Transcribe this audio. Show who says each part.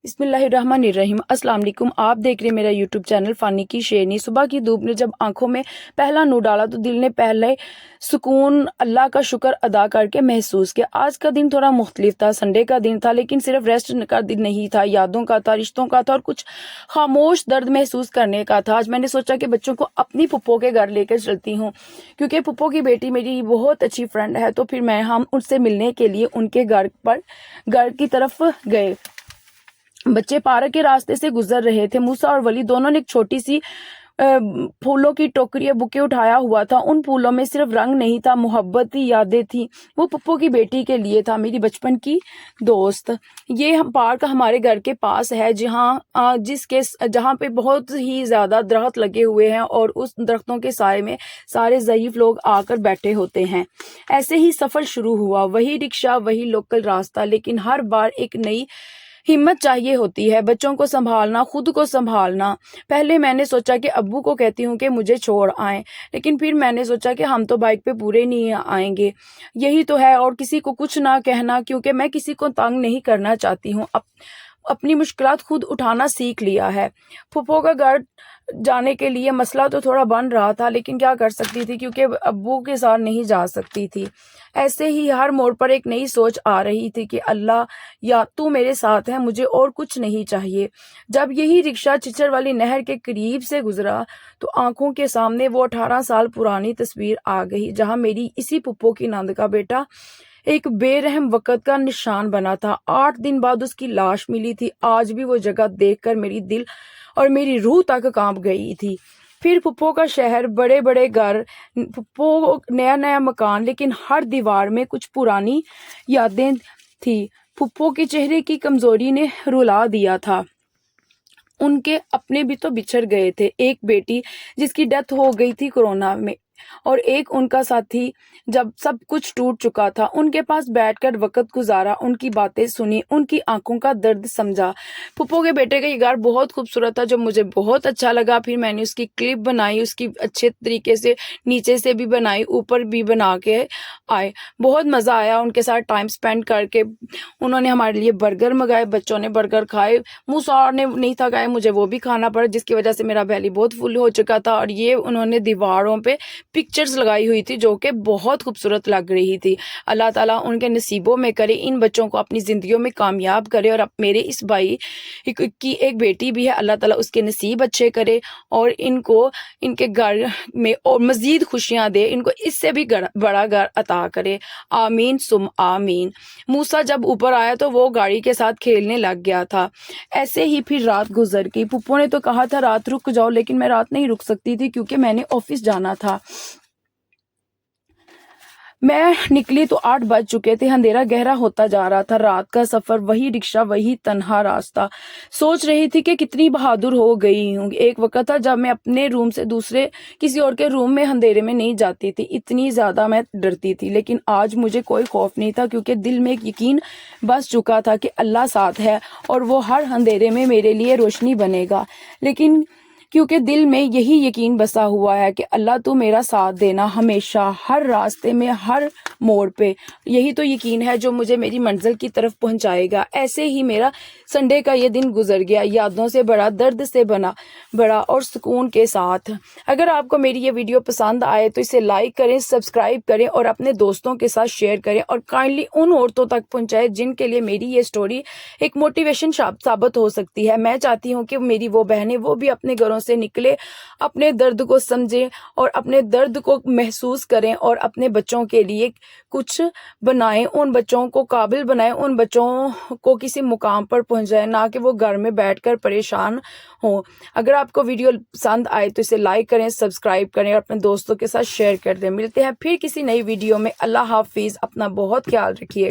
Speaker 1: बिस्मिल्लाहिर्रहमानिर्रहीम। अस्सलाम वालेकुम। आप देख रहे हैं मेरा यूट्यूब चैनल फ़ानी की शेरनी। सुबह की धूप ने जब आंखों में पहला नूर डाला तो दिल ने पहले सुकून अल्लाह का शुक्र अदा करके महसूस किया। आज का दिन थोड़ा मुख्तलिफ था, संडे का दिन था, लेकिन सिर्फ रेस्ट का दिन नहीं था, यादों का था, रिश्तों का था और कुछ खामोश दर्द महसूस करने का था। आज मैंने सोचा कि बच्चों को अपनी पुप्पो के घर लेकर चलती हूँ, क्योंकि पुप्पो की बेटी मेरी बहुत अच्छी फ्रेंड है। तो फिर हम उनसे मिलने के लिए उनके घर की तरफ गए। बच्चे पार्क के रास्ते से गुजर रहे थे। मूसा और वली दोनों ने एक छोटी सी फूलों की टोकरी बुके उठाया हुआ था। उन फूलों में सिर्फ रंग नहीं था, मोहब्बत की यादें थी। वो पुप्पो की बेटी के लिए था, मेरी बचपन की दोस्त। ये पार्क हमारे घर के पास है, जहाँ पे बहुत ही ज्यादा दरख्त लगे हुए हैं और उस दरख्तों के साए में सारे ज़ईफ लोग आकर बैठे होते हैं। ऐसे ही सफर शुरू हुआ, वही रिक्शा, वही लोकल रास्ता, लेकिन हर बार एक नई हिम्मत चाहिए होती है। बच्चों को संभालना, खुद को संभालना। पहले मैंने सोचा कि अब्बू को कहती हूँ कि मुझे छोड़ आएं, लेकिन फिर मैंने सोचा कि हम तो बाइक पे पूरे नहीं आएंगे, यही तो है। और किसी को कुछ ना कहना, क्योंकि मैं किसी को तंग नहीं करना चाहती हूँ। अपनी मुश्किलात खुद उठाना सीख लिया है। फूफो का घर जाने के लिए मसला तो थोड़ा बन रहा था, लेकिन क्या कर सकती थी, क्योंकि अब्बू के साथ नहीं जा सकती थी। ऐसे ही हर मोड़ पर एक नई सोच आ रही थी कि अल्लाह, या तू मेरे साथ है, मुझे और कुछ नहीं चाहिए। जब यही रिक्शा चिचर वाली नहर के करीब से गुजरा तो आंखों के सामने वो 18 साल पुरानी तस्वीर आ गई, जहां मेरी इसी पुप्पो की नंद का बेटा एक बेरहम वक़्त का निशान बना था। 8 दिन बाद उसकी लाश मिली थी। आज भी वो जगह देखकर मेरी दिल और मेरी रूह तक कांप गई थी। फिर पुप्पो का शहर, बड़े बड़े घर, पुप्पो नया नया मकान, लेकिन हर दीवार में कुछ पुरानी यादें थी। पुप्पो के चेहरे की कमजोरी ने रुला दिया था। उनके अपने भी तो बिछड़ गए थे। एक बेटी जिसकी डेथ हो गई थी कोरोना में, और एक उनका साथी जब सब कुछ टूट चुका था। उनके पास बैठकर वक्त गुजारा, उनकी बातें सुनी, उनकी आंखों का दर्द समझा। पुप्पो के बेटे का ये घर बहुत खूबसूरत था, जो मुझे बहुत अच्छा लगा। फिर मैंने उसकी क्लिप बनाई, उसकी अच्छे तरीके से नीचे से भी बनाई, ऊपर भी बना के आए। बहुत मज़ा आया उनके साथ टाइम स्पेंड करके। उन्होंने हमारे लिए बर्गर मंगाए, बच्चों ने बर्गर खाए, मूसा ने नहीं था खाए, मुझे वो भी खाना पड़ा, जिसकी वजह से मेरा बैली बहुत फुल हो चुका था। और ये उन्होंने दीवारों पे पिक्चर्स लगाई हुई थी, जो कि बहुत खूबसूरत लग रही थी। अल्लाह ताला उनके नसीबों में करे, इन बच्चों को अपनी ज़िंदगियों में कामयाब करे। और अब मेरे इस भाई की एक बेटी भी है, अल्लाह ताला उसके नसीब अच्छे करे और इनको इनके घर में और मज़ीद खुशियाँ दे, इनको इससे भी बड़ा घर अता करे। आमीन सुम आमीन। मूसा जब ऊपर आया तो वो गाड़ी के साथ खेलने लग गया था। ऐसे ही फिर रात गुजर गई। पुप्पो ने तो कहा था रात रुक जाओ, लेकिन मैं रात नहीं रुक सकती थी, क्योंकि मैंने ऑफिस जाना था। मैं निकली तो 8 बज चुके थे। अंधेरा गहरा होता जा रहा था। रात का सफर, वही रिक्शा, वही तन्हा रास्ता। सोच रही थी कि कितनी बहादुर हो गई हूँ। एक वक्त था जब मैं अपने रूम से दूसरे किसी और के रूम में अंधेरे में नहीं जाती थी, इतनी ज्यादा मैं डरती थी। लेकिन आज मुझे कोई खौफ नहीं था, क्योंकि दिल में एक यकीन बस चुका था कि अल्लाह साथ है और वो हर अंधेरे में मेरे लिए रोशनी बनेगा। लेकिन क्योंकि दिल में यही यकीन बसा हुआ है कि अल्लाह तू मेरा साथ देना हमेशा, हर रास्ते में, हर मोड़ पे। यही तो यकीन है जो मुझे मेरी मंजिल की तरफ पहुंचाएगा। ऐसे ही मेरा संडे का ये दिन गुजर गया, यादों से बड़ा, दर्द से बड़ा और सुकून के साथ। अगर आपको मेरी ये वीडियो पसंद आए तो इसे लाइक करें, सब्सक्राइब करें और अपने दोस्तों के साथ शेयर करें, और काइंडली उन औरतों तक पहुंचाएं जिनके लिए मेरी ये स्टोरी एक मोटिवेशन साबित हो सकती है। मैं चाहती हूँ कि मेरी वो बहनें, वो भी अपने घरों से निकले, अपने दर्द को समझें और अपने दर्द को महसूस करें और अपने बच्चों के लिए कुछ बनाएं, उन बच्चों को काबिल बनाएं, उन बच्चों को किसी मुकाम पर पहुंचाएं, ना कि वो घर में बैठकर परेशान हो। अगर आपको वीडियो पसंद आए तो इसे लाइक करें, सब्सक्राइब करें और अपने दोस्तों के साथ शेयर कर दें। मिलते हैं फिर किसी नई वीडियो में। अल्लाह हाफिज। अपना बहुत ख्याल रखिए।